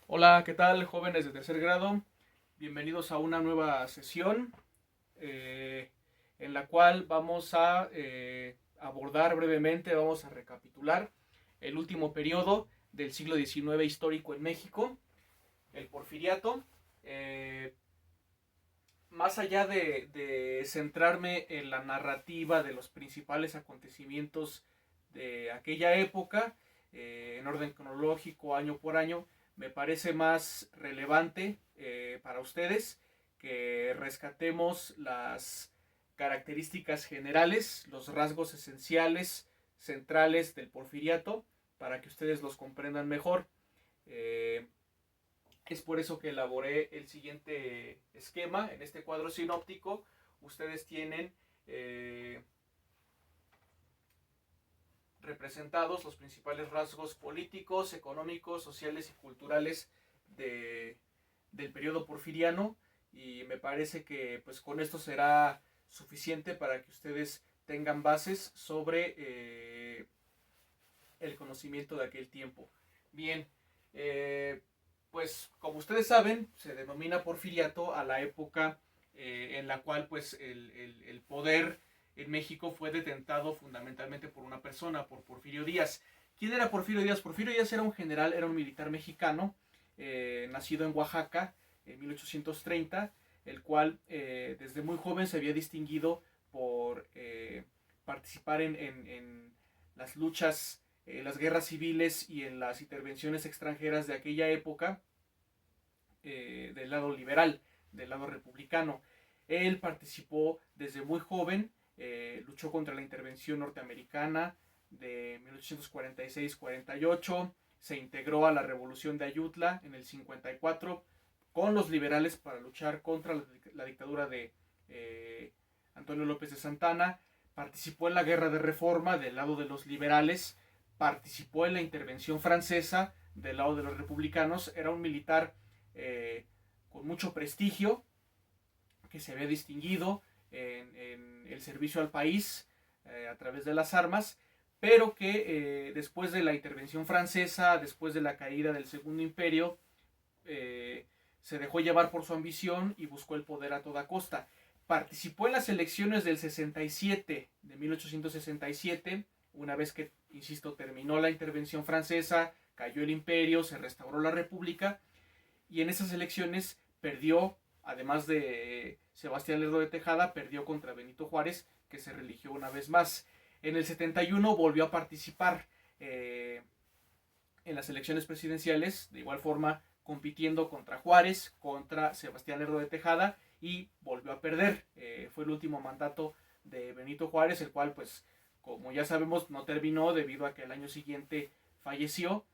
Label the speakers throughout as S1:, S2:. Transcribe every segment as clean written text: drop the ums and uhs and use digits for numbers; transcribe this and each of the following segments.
S1: Hola, ¿qué tal, jóvenes de tercer grado? Bienvenidos a una nueva sesión eh, en la cual vamos a abordar brevemente, vamos a recapitular el último periodo del siglo XIX histórico en México, el Porfiriato. Eh, Más allá de centrarme en la narrativa de los principales acontecimientos de aquella época, en orden cronológico, año por año, me parece más relevante para ustedes que rescatemos las características generales, los rasgos esenciales, centrales del porfiriato, para que ustedes los comprendan mejor. Eh, es por eso que elaboré el siguiente esquema. En este cuadro sinóptico ustedes tienen representados los principales rasgos políticos, económicos, sociales y culturales de, del periodo porfiriano, y me parece que pues con esto será suficiente para que ustedes tengan bases sobre el conocimiento de aquel tiempo. Bien, eh, pues como ustedes saben, se denomina porfiriato a la época en la cual pues el poder en México fue detentado fundamentalmente por una persona, por Porfirio Díaz. ¿Quién era Porfirio Díaz? Porfirio Díaz era un general, era un militar mexicano, nacido en Oaxaca en 1830, el cual desde muy joven se había distinguido por participar en las luchas, las guerras civiles y en las intervenciones extranjeras de aquella época, del lado liberal, del lado republicano. Él participó desde muy joven, luchó contra la intervención norteamericana de 1846-48, se integró a la revolución de Ayutla en el 54 con los liberales para luchar contra la dictadura de Antonio López de Santana, participó en la guerra de reforma del lado de los liberales, participó en la intervención francesa del lado de los republicanos, era un militar con mucho prestigio, que se había distinguido en el servicio al país a través de las armas, pero que después de la intervención francesa, después de la caída del Segundo Imperio, se dejó llevar por su ambición y buscó el poder a toda costa. Participó en las elecciones del 67, de 1867, una vez que, insisto, terminó la intervención francesa, cayó el imperio, se restauró la república, y en esas elecciones perdió, además de Sebastián Lerdo de Tejada, perdió contra Benito Juárez, que se religió una vez más. En el 71 volvió a participar en las elecciones presidenciales, de igual forma compitiendo contra Juárez, contra Sebastián Lerdo de Tejada, y volvió a perder. Fue el último mandato de Benito Juárez, el cual, pues, como ya sabemos, no terminó debido a que el año siguiente falleció.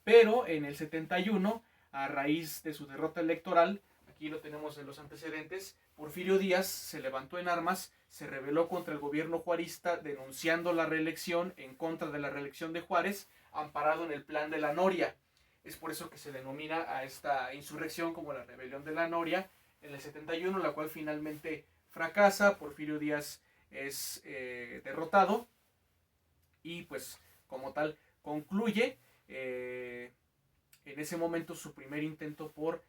S1: Pero en el 71, a raíz de su derrota electoral, aquí lo tenemos en los antecedentes, Porfirio Díaz se levantó en armas, se rebeló contra el gobierno juarista, denunciando la reelección, en contra de la reelección de Juárez, amparado en el plan de la Noria. Es por eso que se denomina a esta insurrección como la rebelión de la Noria en el 71, la cual finalmente fracasa. Porfirio Díaz es derrotado y pues como tal concluye en ese momento su primer intento por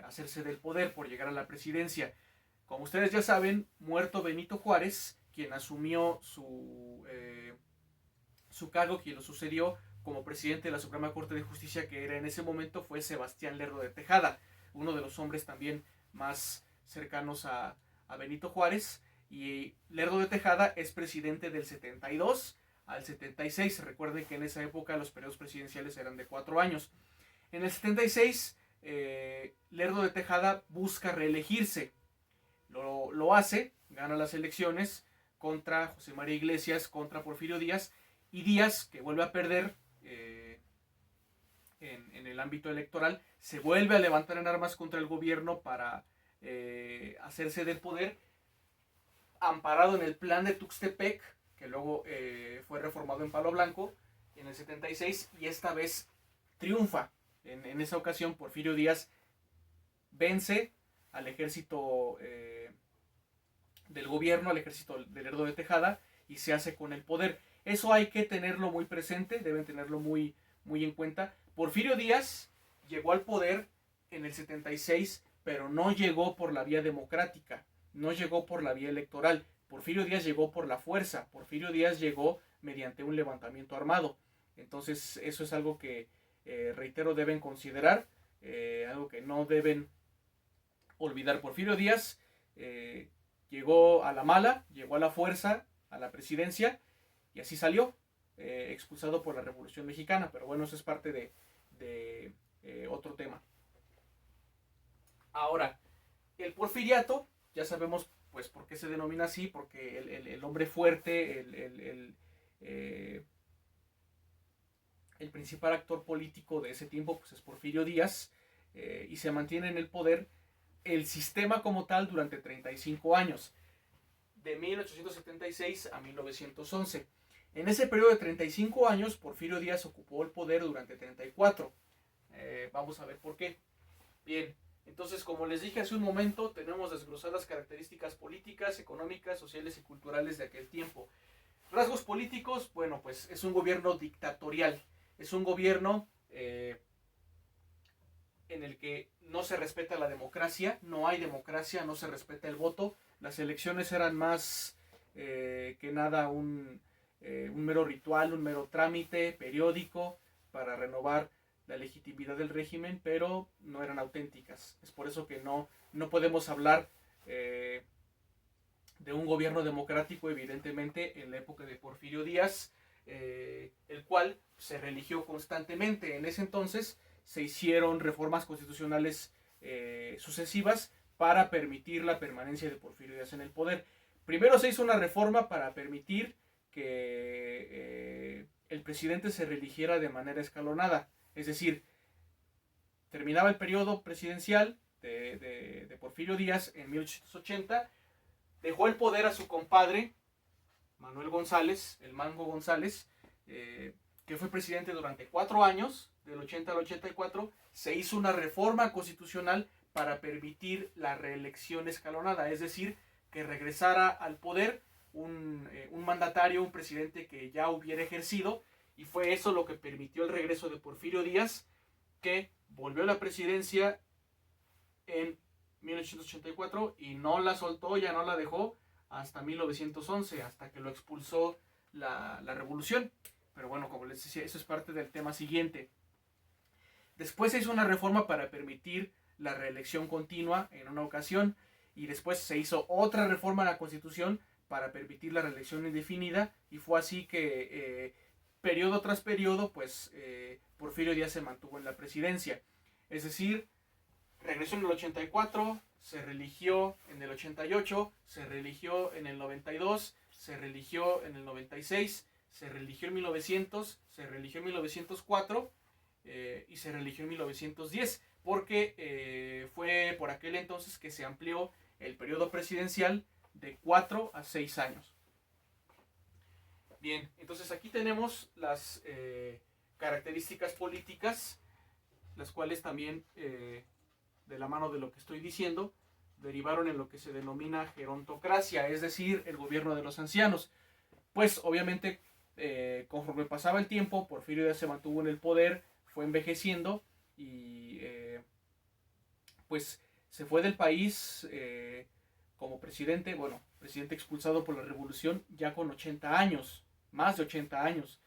S1: hacerse del poder, por llegar a la presidencia. Como ustedes ya saben, muerto Benito Juárez, quien asumió su cargo, quien lo sucedió como presidente de la Suprema Corte de Justicia, que era en ese momento, fue Sebastián Lerdo de Tejada, uno de los hombres también más cercanos a Benito Juárez. Y Lerdo de Tejada es presidente del 72 al 76. Recuerden que en esa época los periodos presidenciales eran de 4 años. En el 76, Lerdo de Tejada busca reelegirse. Lo hace, gana las elecciones contra José María Iglesias, contra Porfirio Díaz, y Díaz, que vuelve a perder en el ámbito electoral, se vuelve a levantar en armas contra el gobierno para hacerse del poder, amparado en el plan de Tuxtepec, que luego fue reformado en Palo Blanco en el 76, y esta vez triunfa. En esa ocasión, Porfirio Díaz vence al ejército del gobierno, al ejército de Lerdo de Tejada, y se hace con el poder. Eso hay que tenerlo muy presente, deben tenerlo muy en cuenta. Porfirio Díaz llegó al poder en el 76, pero no llegó por la vía democrática, no llegó por la vía electoral. Porfirio Díaz llegó por la fuerza, Porfirio Díaz llegó mediante un levantamiento armado. Entonces eso es algo que, reitero, deben considerar, algo que no deben olvidar. Porfirio Díaz llegó a la mala, llegó a la fuerza, a la presidencia, y así salió, expulsado por la Revolución Mexicana. Pero bueno, eso es parte de otro tema. Ahora, el porfiriato, ya sabemos pues por qué se denomina así, porque el hombre fuerte, el principal actor político de ese tiempo pues es Porfirio Díaz, y se mantiene en el poder el sistema como tal durante 35 años, de 1876 a 1911. En ese periodo de 35 años, Porfirio Díaz ocupó el poder durante 34. Vamos a ver por qué. Bien, entonces, como les dije hace un momento, tenemos desglosadas características políticas, económicas, sociales y culturales de aquel tiempo. Rasgos políticos, bueno, pues es un gobierno dictatorial, es un gobierno en el que no se respeta la democracia, no hay democracia, no se respeta el voto. Las elecciones eran más que nada un mero ritual, un mero trámite periódico para renovar la legitimidad del régimen, pero no eran auténticas. Es por eso que no podemos hablar de un gobierno democrático, evidentemente, en la época de Porfirio Díaz, el cual se religió constantemente. En ese entonces se hicieron reformas constitucionales sucesivas para permitir la permanencia de Porfirio Díaz en el poder. Primero se hizo una reforma para permitir que el presidente se religiera de manera escalonada. Es decir, terminaba el periodo presidencial de Porfirio Díaz en 1880, dejó el poder a su compadre, Manuel González, el Mango González, que fue presidente durante 4 años, del 80 al 84, se hizo una reforma constitucional para permitir la reelección escalonada, es decir, que regresara al poder un mandatario, un presidente que ya hubiera ejercido, y fue eso lo que permitió el regreso de Porfirio Díaz, que volvió a la presidencia en 1884 y no la soltó, ya no la dejó hasta 1911, hasta que lo expulsó la revolución. Pero bueno, como les decía, eso es parte del tema siguiente. Después se hizo una reforma para permitir la reelección continua en una ocasión, y después se hizo otra reforma a la Constitución para permitir la reelección indefinida, y fue así que periodo tras periodo pues Porfirio Díaz se mantuvo en la presidencia. Es decir, regresó en el 84, se religió en el 88, se religió en el 92, se religió en el 96, se religió en 1900, se religió en 1904 y se religió en 1910, porque fue por aquel entonces que se amplió el periodo presidencial de 4 a 6 años. Bien, entonces aquí tenemos las características políticas, las cuales también, de la mano de lo que estoy diciendo, derivaron en lo que se denomina gerontocracia, es decir, el gobierno de los ancianos. Pues obviamente, conforme pasaba el tiempo, Porfirio Díaz se mantuvo en el poder, fue envejeciendo y pues se fue del país como presidente, bueno, presidente expulsado por la revolución ya con 80 años, más de 80 años.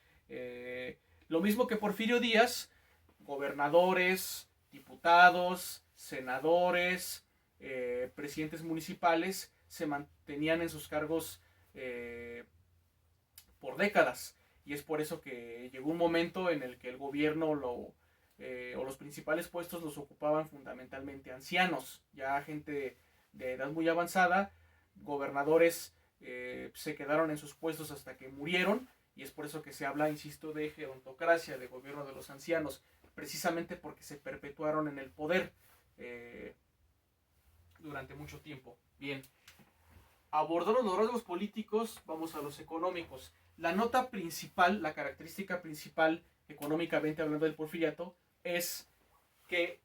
S1: Lo mismo que Porfirio Díaz, gobernadores, diputados, senadores, presidentes municipales se mantenían en sus cargos por décadas, y es por eso que llegó un momento en el que el gobierno o los principales puestos los ocupaban fundamentalmente ancianos, ya gente de edad muy avanzada. Gobernadores se quedaron en sus puestos hasta que murieron, y es por eso que se habla, insisto, de gerontocracia, de gobierno de los ancianos, precisamente porque se perpetuaron en el poder durante mucho tiempo. Bien, abordaron los rasgos políticos, vamos a los económicos. La nota principal, la característica principal, económicamente hablando del porfiriato, es que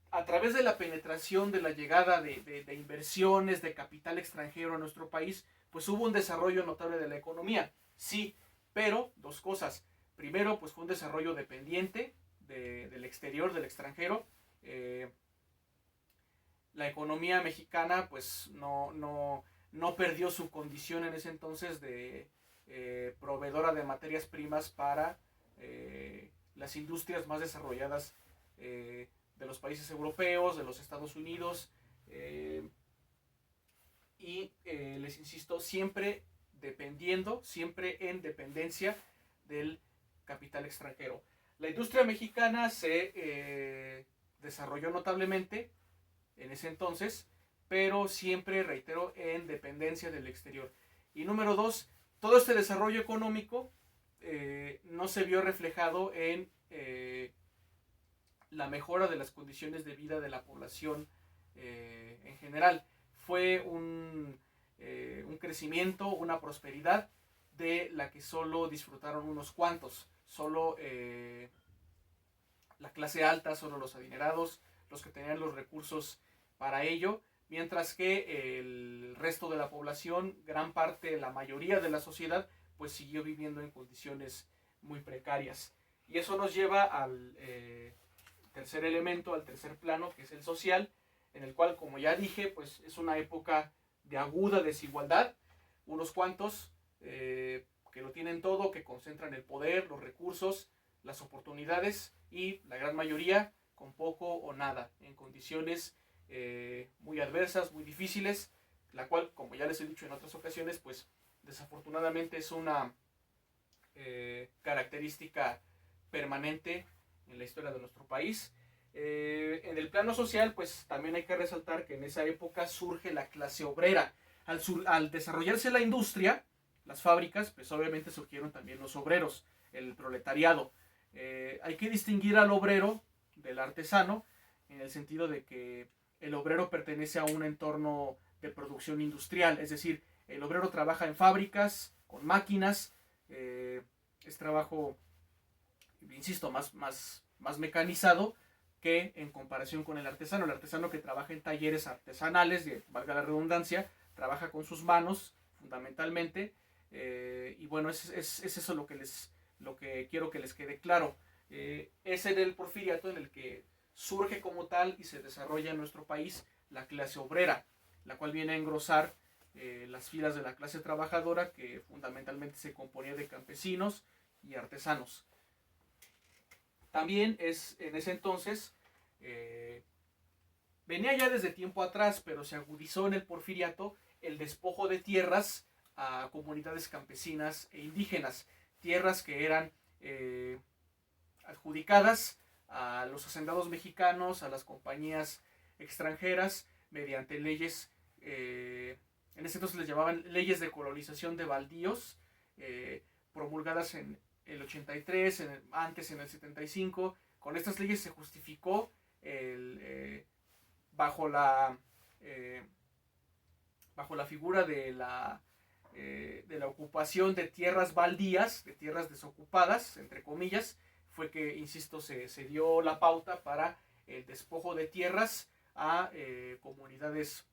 S1: a través de la penetración, de la llegada de inversiones, de capital extranjero a nuestro país, pues hubo un desarrollo notable de la economía. Sí, pero dos cosas. Primero, pues fue un desarrollo dependiente del exterior. exterior, del extranjero. La economía mexicana pues no perdió su condición en ese entonces de proveedora de materias primas para las industrias más desarrolladas de los países europeos, de los Estados Unidos, y les insisto, siempre en dependencia del capital extranjero. La industria mexicana se desarrolló notablemente en ese entonces, pero siempre, reitero, en dependencia del exterior. Y número dos, todo este desarrollo económico no se vio reflejado en la mejora de las condiciones de vida de la población en general. Fue un crecimiento, una prosperidad de la que solo disfrutaron unos cuantos, solo la clase alta, solo los adinerados, los que tenían los recursos para ello, mientras que el resto de la población, gran parte, la mayoría de la sociedad, pues siguió viviendo en condiciones muy precarias. Y eso nos lleva al tercer elemento, al tercer plano, que es el social, en el cual, como ya dije, pues es una época de aguda desigualdad, unos cuantos que lo tienen todo, que concentran el poder, los recursos, las oportunidades, y la gran mayoría con poco o nada, en condiciones muy adversas, muy difíciles, la cual, como ya les he dicho en otras ocasiones, pues desafortunadamente es una característica permanente en la historia de nuestro país. En el plano social, pues también hay que resaltar que en esa época surge la clase obrera. Al desarrollarse la industria, las fábricas, pues obviamente surgieron también los obreros, el proletariado. Hay que distinguir al obrero del artesano, en el sentido de que el obrero pertenece a un entorno de producción industrial, es decir, el obrero trabaja en fábricas, con máquinas, es trabajo, insisto, más mecanizado que en comparación con el artesano que trabaja en talleres artesanales, valga la redundancia, trabaja con sus manos fundamentalmente, y bueno, es eso lo que quiero que les quede claro. Es en el porfiriato en el que surge como tal y se desarrolla en nuestro país la clase obrera, la cual viene a engrosar las filas de la clase trabajadora, que fundamentalmente se componía de campesinos y artesanos. También es en ese entonces, venía ya desde tiempo atrás, pero se agudizó en el porfiriato el despojo de tierras a comunidades campesinas e indígenas, tierras que eran adjudicadas a los hacendados mexicanos, a las compañías extranjeras, mediante leyes, en ese entonces les llamaban leyes de colonización de baldíos, promulgadas en el 83, antes en el 75. Con estas leyes se justificó bajo la figura de la ocupación de tierras baldías, de tierras desocupadas, entre comillas, fue que, insisto, se dio la pauta para el despojo de tierras a comunidades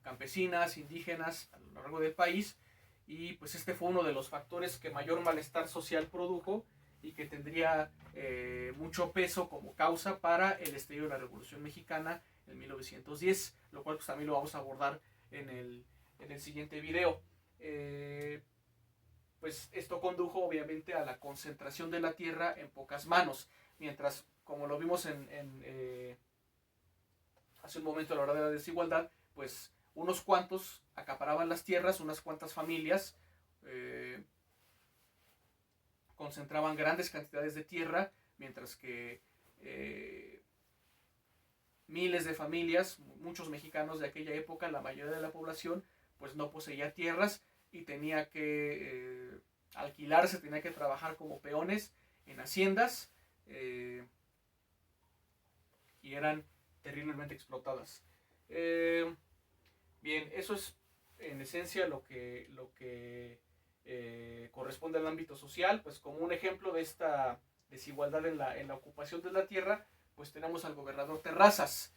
S1: campesinas, indígenas a lo largo del país, y pues este fue uno de los factores que mayor malestar social produjo y que tendría mucho peso como causa para el estallido de la Revolución Mexicana en 1910, lo cual pues también lo vamos a abordar en el siguiente video. Pues esto condujo obviamente a la concentración de la tierra en pocas manos, mientras, como lo vimos hace un momento a la hora de la desigualdad, pues unos cuantos acaparaban las tierras, unas cuantas familias concentraban grandes cantidades de tierra, mientras que miles de familias, muchos mexicanos de aquella época, la mayoría de la población, pues no poseía tierras y tenía que alquilarse, tenía que trabajar como peones en haciendas, y eran terriblemente explotadas. Bien, eso es en esencia lo que corresponde al ámbito social. Pues como un ejemplo de esta desigualdad en la ocupación de la tierra, pues tenemos al gobernador Terrazas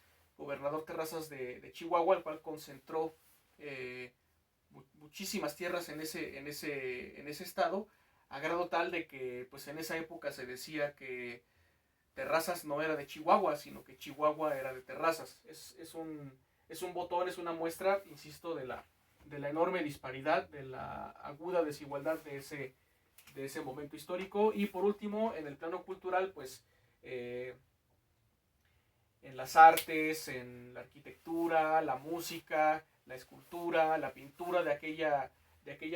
S1: de Chihuahua, el cual concentró muchísimas tierras en ese estado, a grado tal de que pues en esa época se decía que Terrazas no era de Chihuahua, sino que Chihuahua era de Terrazas. Es un botón, es una muestra, insisto, de la enorme disparidad, de la aguda desigualdad de ese momento histórico. Y por último, en el plano cultural, pues en las artes, en la arquitectura, la música, la escultura, la pintura de aquella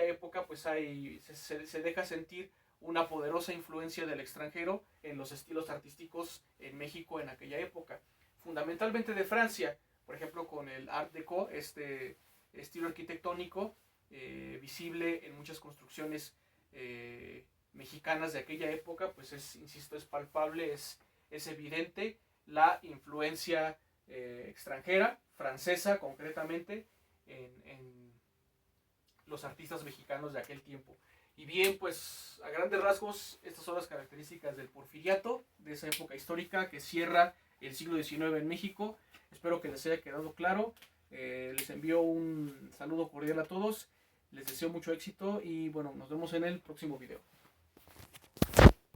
S1: época, pues se deja sentir una poderosa influencia del extranjero en los estilos artísticos en México en aquella época. Fundamentalmente de Francia, por ejemplo con el Art Deco, este estilo arquitectónico visible en muchas construcciones mexicanas de aquella época, pues insisto, es palpable, es evidente la influencia extranjera, francesa concretamente, en los artistas mexicanos de aquel tiempo. Y bien, pues a grandes rasgos, estas son las características del porfiriato, de esa época histórica que cierra el siglo XIX en México. Espero que les haya quedado claro. Les envío un saludo cordial a todos. Les deseo mucho éxito y bueno, nos vemos en el próximo video.